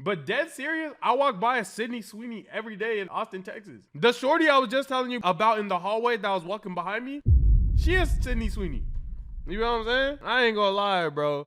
But dead serious, I walk by a Sydney Sweeney every day in Austin, Texas. The shorty I was just telling you about in the hallway that was walking behind me, she is Sydney Sweeney. You know what I'm saying? I ain't gonna lie, bro.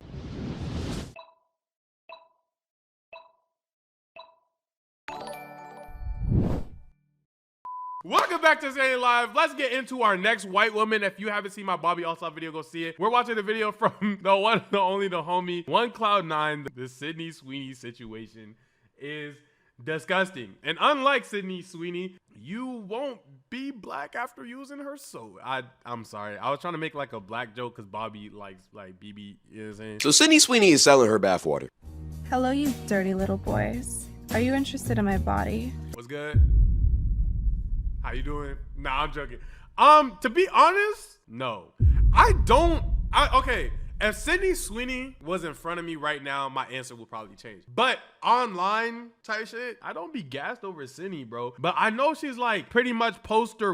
Welcome back to Stanley Live. Let's get into our next white woman. If you haven't seen my Bobby Allstar video, go see it. We're watching the video from the one, the only, the homie, One Cloud 9. The Sydney Sweeney situation is disgusting. And unlike Sydney Sweeney, you won't be black after using her soap. I'm sorry. I was trying to make like a black joke because Bobby likes like BB, you know what I'm saying? So Sydney Sweeney is selling her bathwater. Hello, you dirty little boys. Are you interested in my body? What's good? How you doing? Nah, I'm joking. To be honest, no. Okay, if Sydney Sweeney was in front of me right now, my answer would probably change. But online type shit, I don't be gassed over Sydney, bro. But I know she's like pretty much poster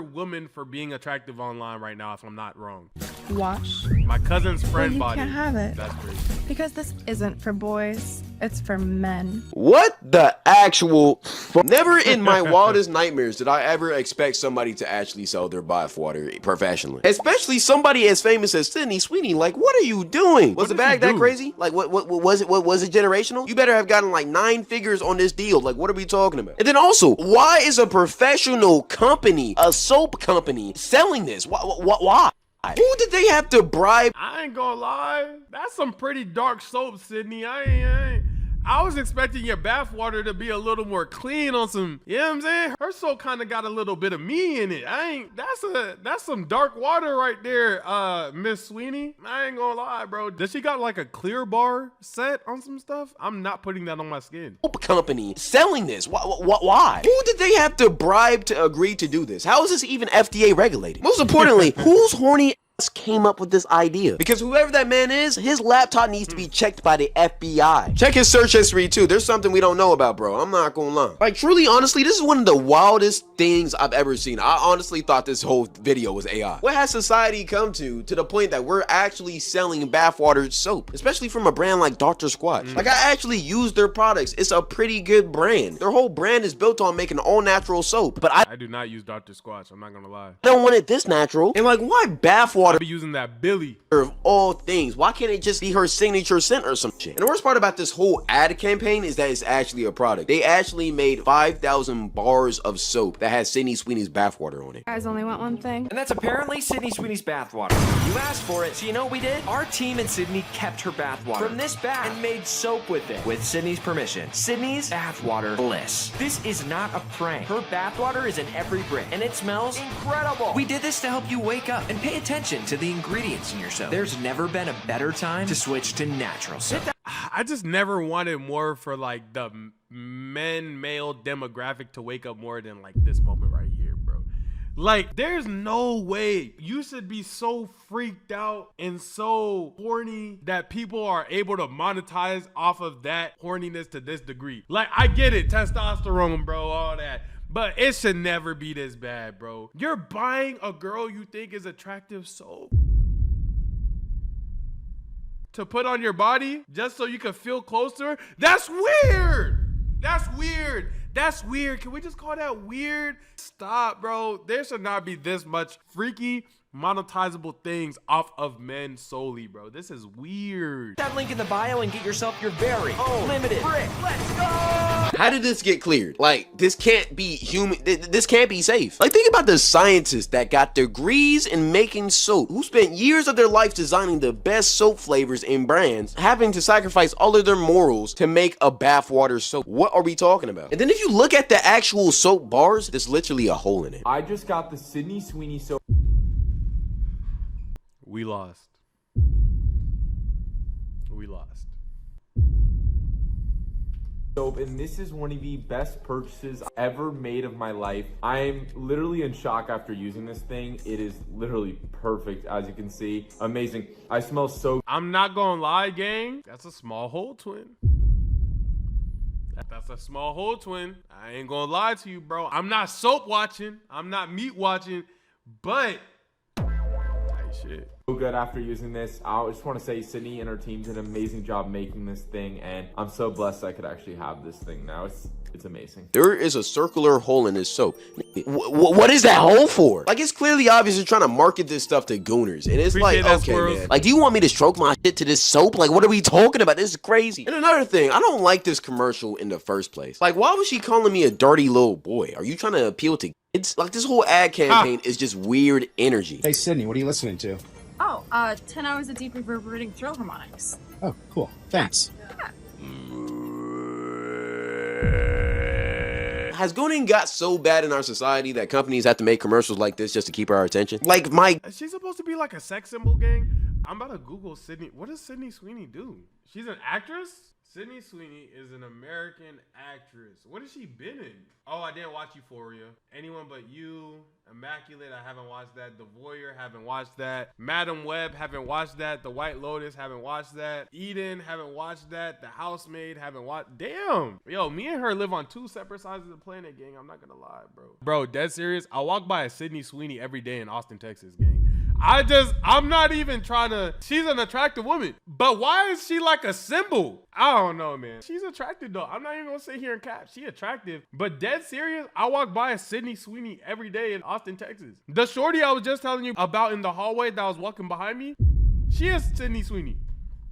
woman for being attractive online right now, if I'm not wrong. Wash. My cousin's friend You body. can't have it. That's crazy. Because this isn't for boys, it's for men. What the actual? Never in my wildest nightmares did I ever expect somebody to actually sell their bathwater professionally. Especially somebody as famous as Sydney Sweeney. Like, what are you doing? Was the bag that crazy? Like, what was it? What was it generational? You better have gotten like 9 figures on this deal. Like, what are we talking about? And then also, why is a professional company, a soap company, selling this? Why? Who did they have to bribe? I ain't gonna lie. That's some pretty dark soap, Sydney. I was expecting your bathwater to be a little more clean on some, you know what I'm saying? Her soap kind of got a little bit of me in it. That's some dark water right there, Miss Sweeney. I ain't gonna lie, bro. Does she got like a clear bar set on some stuff? I'm not putting that on my skin. Company selling this. Why? Who did they have to bribe to agree to do this? How is this even FDA regulated? Most importantly, who's horny came up with this idea? Because whoever that man is, his laptop needs to be checked by the FBI. Check his search history too. There's something we don't know about, bro. I'm not gonna lie. Like, truly, honestly, this is one of the wildest things I've ever seen. I honestly thought this whole video was AI. What has society come to the point that we're actually selling bathwater soap, especially from a brand like Dr. Squatch? Like, I actually use their products. It's a pretty good brand. Their whole brand is built on making all natural soap. But I do not use Dr. Squatch. I'm not gonna lie. don't want it this natural. And like, why bathwater? I be using that Billy. Of all things, why can't it just be her signature scent or some shit? And the worst part about this whole ad campaign is that it's actually a product. They actually made 5,000 bars of soap that has Sydney Sweeney's bathwater on it. Guys only want one thing. And that's apparently Sydney Sweeney's bathwater. You asked for it, so you know what we did? Our team and Sydney kept her bathwater from this bath and made soap with it. With Sydney's permission. Sydney's bathwater bliss. This is not a prank. Her bathwater is in every brick, and it smells incredible. We did this to help you wake up and pay attention to the ingredients in your soap. There's never been a better time to switch to natural soap. I just never wanted more for like the male demographic to wake up more than like this moment right here, bro. Like, there's no way you should be so freaked out and so horny that people are able to monetize off of that horniness to this degree. Like, I get it, testosterone, bro, all that. But it should never be this bad, bro. You're buying a girl you think is attractive soap to put on your body just so you can feel close to her? That's weird. That's weird. That's weird. Can we just call that weird? Stop, bro. There should not be this much freaky monetizable things off of men solely, bro. This is weird. That link in the bio and get yourself your very own limited brick. Let's go! How did this get cleared? Like, this can't be human. This can't be safe. Like, think about the scientists that got degrees in making soap, who spent years of their life designing the best soap flavors and brands, having to sacrifice all of their morals to make a bathwater soap. What are we talking about? And then if you look at the actual soap bars, there's literally a hole in it. I just got the Sydney Sweeney soap. We lost. We lost. Soap, and this is one of the best purchases ever made of my life. I'm literally in shock after using this thing. It is literally perfect, as you can see. Amazing. I smell so. I'm not gonna lie, gang. That's a small hole twin. That's a small hole twin. I ain't gonna lie to you, bro. I'm not soap watching. I'm not meat watching, but shit. so good after using this. I just want to say Sydney and her team did an amazing job making this thing, and I'm so blessed I could actually have this thing now. It's amazing. There is a circular hole in this soap. What is that hole for? Like, it's clearly obvious you're trying to market this stuff to gooners. And it's Appreciate like, that, okay, Squirrels. man. Like, do you want me to stroke my shit to this soap? Like, what are we talking about? This is crazy. And another thing, I don't like this commercial in the first place. Like, why was she calling me a dirty little boy? Are you trying to appeal to kids? Like, this whole ad campaign is just weird energy. Hey, Sydney, what are you listening to? Oh, 10 hours of deep reverberating thrill harmonics. Oh, cool. Thanks. Has gooning got so bad in our society that companies have to make commercials like this just to keep our attention? Like, my... Is she supposed to be like a sex symbol, gang? I'm about to Google Sydney. What does Sydney Sweeney do? She's an actress? Sydney Sweeney is an American actress. What has she been in? Oh, I didn't watch Euphoria. Anyone But You, Immaculate, I haven't watched that. The Voyeur, haven't watched that. Madam Web, haven't watched that. The White Lotus, haven't watched that. Eden, haven't watched that. The Housemaid, haven't watched. Damn. Yo, me and her live on two separate sides of the planet, gang. I'm not gonna lie, bro. Bro, dead serious. I walk by a Sydney Sweeney every day in Austin, Texas, gang. I'm not even trying to, she's an attractive woman, but why is she like a symbol? I don't know, man. She's attractive though. I'm not even gonna sit here and cap. She attractive, but dead serious, I walk by a Sydney Sweeney every day in Austin, Texas. The shorty I was just telling you about in the hallway that was walking behind me, she is Sydney Sweeney.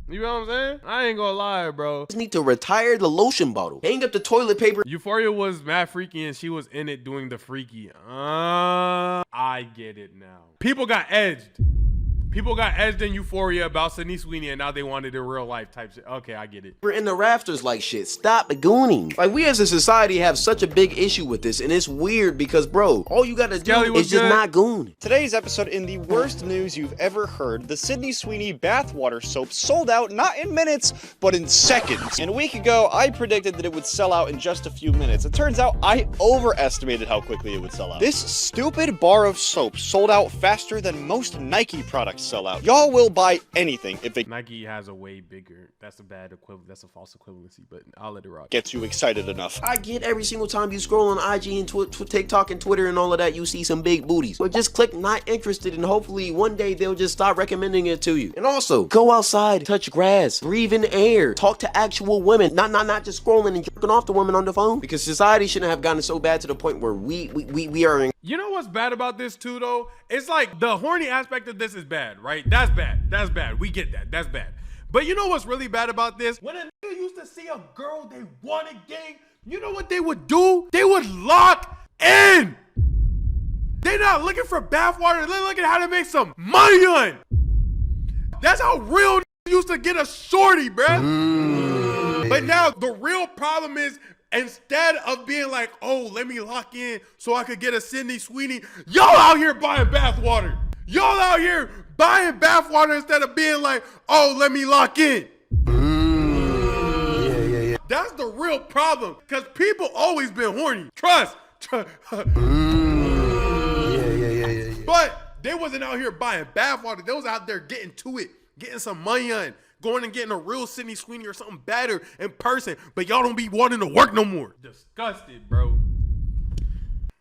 You know what I'm saying? I ain't gonna lie, bro. Just need to retire the lotion bottle. Hang up the toilet paper. Euphoria was mad freaky and she was in it doing the freaky. I get it now. People got edged. People got edged in Euphoria about Sydney Sweeney and now they wanted a real life type shit. Okay, I get it. We're in the rafters like shit. Stop gooning. Like, we as a society have such a big issue with this, and it's weird because, bro, all you gotta do is just not goon. Today's episode, in the worst news you've ever heard, the Sydney Sweeney bathwater soap sold out not in minutes, but in seconds. And a week ago, I predicted that it would sell out in just a few minutes. It turns out I overestimated how quickly it would sell out. This stupid bar of soap sold out faster than most Nike products sell out. Y'all will buy anything if it Nike has a way bigger. That's a bad equivalent. That's a false equivalency, but I'll let it rock. gets you excited enough. I get every single time you scroll on IG and TikTok and Twitter and all of that, you see some big booties. But just click not interested and hopefully one day they'll just stop recommending it to you. And also, go outside, touch grass, breathe in air, talk to actual women, not just scrolling and jerking off the women on the phone. Because society shouldn't have gotten so bad to the point where we are in. You know what's bad about this too, though? It's like the horny aspect of this is bad, right? That's bad. That's bad. We get that. That's bad. But you know what's really bad about this? When a nigga used to see a girl they wanted, gang, you know what they would do? They would lock in. They're not looking for bathwater. They're looking how to make some money on. That's how real used to get a shorty, bruh. But now the real problem is, instead of being like, oh, let me lock in so I could get a Sydney Sweeney, y'all out here buying bathwater. Y'all out here buying bathwater instead of being like, oh, let me lock in. Yeah. That's the real problem, because people always been horny. Trust. But they wasn't out here buying bathwater. They was out there getting to it, getting some money on, going and getting a real Sydney Sweeney or something better in person. But y'all don't be wanting to work no more. Disgusted, bro.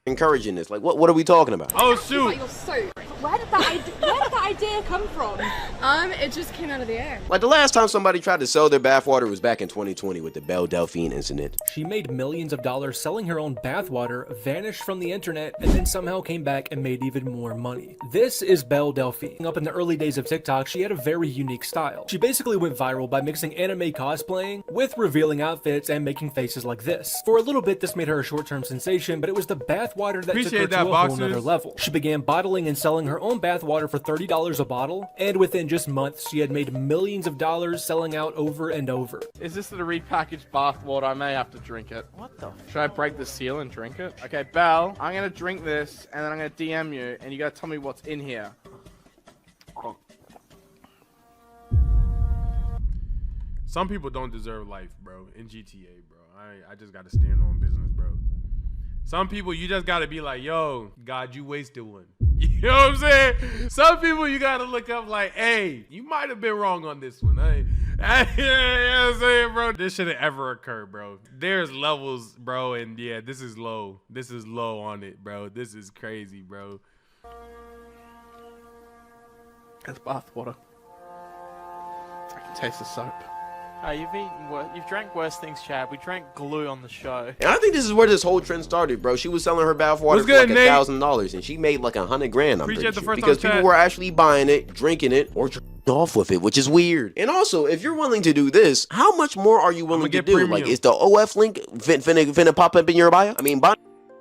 Encouraging this. Like, what are we talking about? Oh, shoot. Your soap. Where did that idea come from? It just came out of the air. Like, the last time somebody tried to sell their bathwater was back in 2020 with the Belle Delphine incident. She made millions of dollars selling her own bathwater, vanished from the internet, and then somehow came back and made even more money. This is Belle Delphine. Up in the early days of TikTok, she had a very unique style. She basically went viral by mixing anime cosplaying with revealing outfits and making faces like this. For a little bit, this made her a short-term sensation, but it was the bathwater that took her to a whole nother level. She began bottling and selling her own bathwater for $30 a bottle, and within just months, she had made millions of dollars selling out over and over. Is this the repackaged bath water? I may have to drink it. What the? Should I break the seal and drink it? Okay, Belle, I'm gonna drink this, and then I'm gonna DM you, and you gotta tell me what's in here. Some people don't deserve life, bro, in GTA, bro. I just gotta stand on business, bro. Some people, you just gotta be like, yo, God, you wasted one. You know what I'm saying? Some people you gotta look up like, hey, you might have been wrong on this one. You know what I'm saying, bro? This shouldn't ever occur, bro. There's levels, bro, and yeah, this is low. This is low on it, bro. This is crazy, bro. It's bathwater. I can taste the soap. You've drank worse things, Chad. We drank glue on the show. And I think this is where this whole trend started, bro. She was selling her bath water for like $1,000, and she made like $100 grand. I'm pretty sure, because people were actually buying it, drinking it, or off with it, which is weird. And also, if you're willing to do this, how much more are you willing to do? Premium. Like, is the OF link finna pop up in your bio? I mean,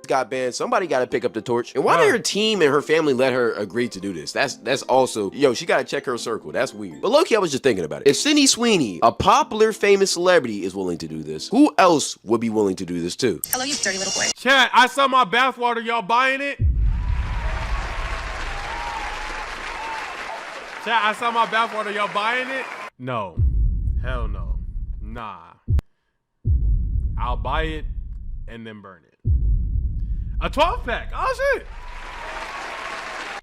got banned. Somebody got to pick up the torch. And why did her team and her family let her agree to do this? That's also, yo, she got to check her circle. That's weird. But low-key, I was just thinking about it. If Sydney Sweeney, a popular, famous celebrity, is willing to do this, who else would be willing to do this too? Hello, you dirty little boy. Chat, I saw my bathwater. Y'all buying it? Chat, I saw my bathwater. Y'all buying it? No. Hell no. Nah. I'll buy it and then burn it. A 12-pack. Oh, shit.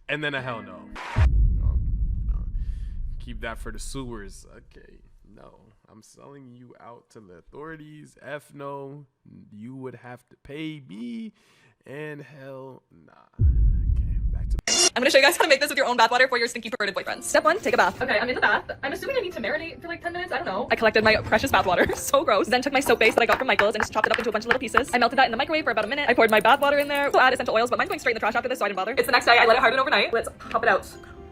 And then a hell no. No. Keep that for the sewers. Okay. No. I'm selling you out to the authorities. F no. You would have to pay me. And hell nah. Okay. Back to... I'm gonna show you guys how to make this with your own bathwater for your stinky perverted boyfriends. Step 1, take a bath. Okay, I'm in the bath. I'm assuming I need to marinate for like 10 minutes. I don't know. I collected my precious bathwater. So gross. Then took my soap base that I got from Michael's and just chopped it up into a bunch of little pieces. I melted that in the microwave for about a minute. I poured my bathwater in there. We'll add essential oils, but mine's going straight in the trash after this, so I didn't bother. It's the next day. I let it harden overnight. Let's pop it out.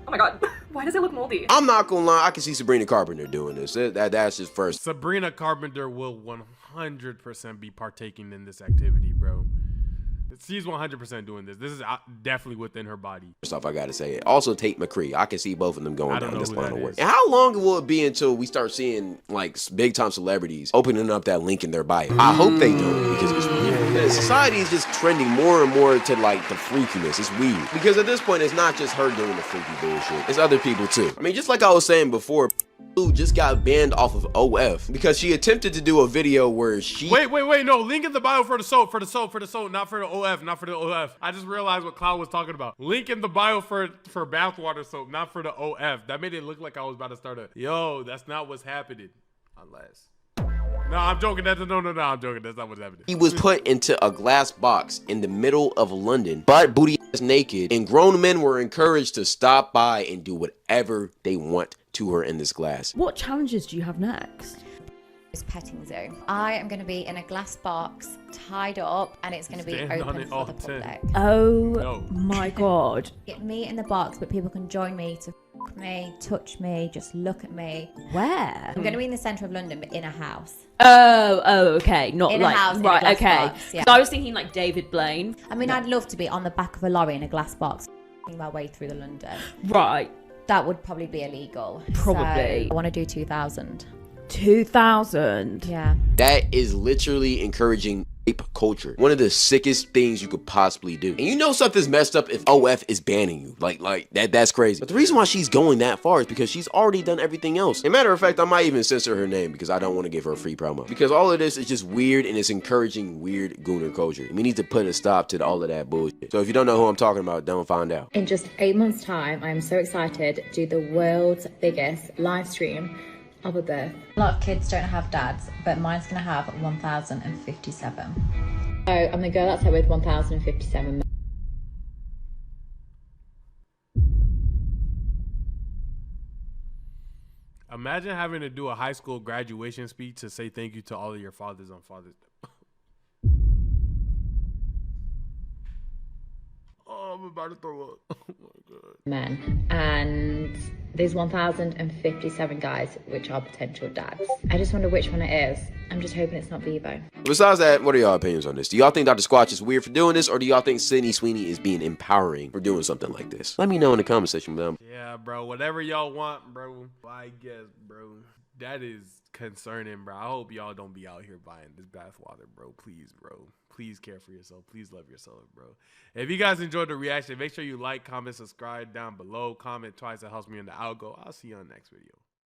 Oh my god. Why does it look moldy? I'm not gonna lie. I can see Sabrina Carpenter doing this. That's just first. Sabrina Carpenter will 100% be partaking in this activity, bro. She's 100% doing this. This is definitely within her body. First off, I gotta say it. Also, Tate McCree. I can see both of them going down this line of work. And how long will it be until we start seeing like big time celebrities opening up that link in their bio? I hope they don't, because it's weird. Society is just trending more and more to like the freakiness. It's weird. Because at this point, it's not just her doing the freaky bullshit. It's other people too. I mean, just like I was saying before, who just got banned off of OF because she attempted to do a video where she... Wait, no, link in the bio for the soap, not for the OF, I just realized what Cloud was talking about. Link in the bio for bathwater soap, not for the OF. That made it look like I was about to start a... Yo, that's not what's happening. Unless... No, I'm joking. No, I'm joking. That's not what's happening. He was put into a glass box in the middle of London, butt booty ass naked, and grown men were encouraged to stop by and do whatever they want to her in this glass. What challenges do you have next? It's petting zoo. I am going to be in a glass box, tied up, and it's going to be open for the public. Oh my god. Get me in the box, but people can join me to f me, touch me, just look at me. Where? I'm going to be in the centre of London, but in a house. Oh, okay. Not in like, a house, right, in a okay. box, yeah. So I was thinking like David Blaine. I mean, I'd love to be on the back of a lorry in a glass box, my way through the London. Right. That would probably be illegal. Probably. So I want to do 2,000. 2,000? Yeah. That is literally encouraging rape culture. One of the sickest things you could possibly do. And you know something's messed up if OF is banning you. Like that's crazy. But the reason why she's going that far is because she's already done everything else. As a matter of fact, I might even censor her name because I don't want to give her a free promo. Because all of this is just weird and it's encouraging weird gooner culture. We need to put a stop to all of that bullshit. So if you don't know who I'm talking about, don't find out. In just 8 months' time, I'm so excited to do the world's biggest live stream of a birth. A lot of kids don't have dads, but mine's going to have 1,057. So I'm going to go outside with 1,057. Imagine having to do a high school graduation speech to say thank you to all of your fathers on Father's Day. Oh, I'm about to throw up. Oh my god. Men. And there's 1,057 guys, which are potential dads. I just wonder which one it is. I'm just hoping it's not Bebo. Besides that, what are y'all opinions on this? Do y'all think Dr. Squatch is weird for doing this, or do y'all think Sydney Sweeney is being empowering for doing something like this? Let me know in the comment section below. Yeah, bro. Whatever y'all want, bro. I guess, bro. That is concerning, bro. I hope y'all don't be out here buying this bathwater, bro. Please, bro. Please care for yourself. Please love yourself, bro. If you guys enjoyed the reaction, make sure you like, comment, subscribe down below. Comment twice. It helps me in the algo. I'll see you on the next video.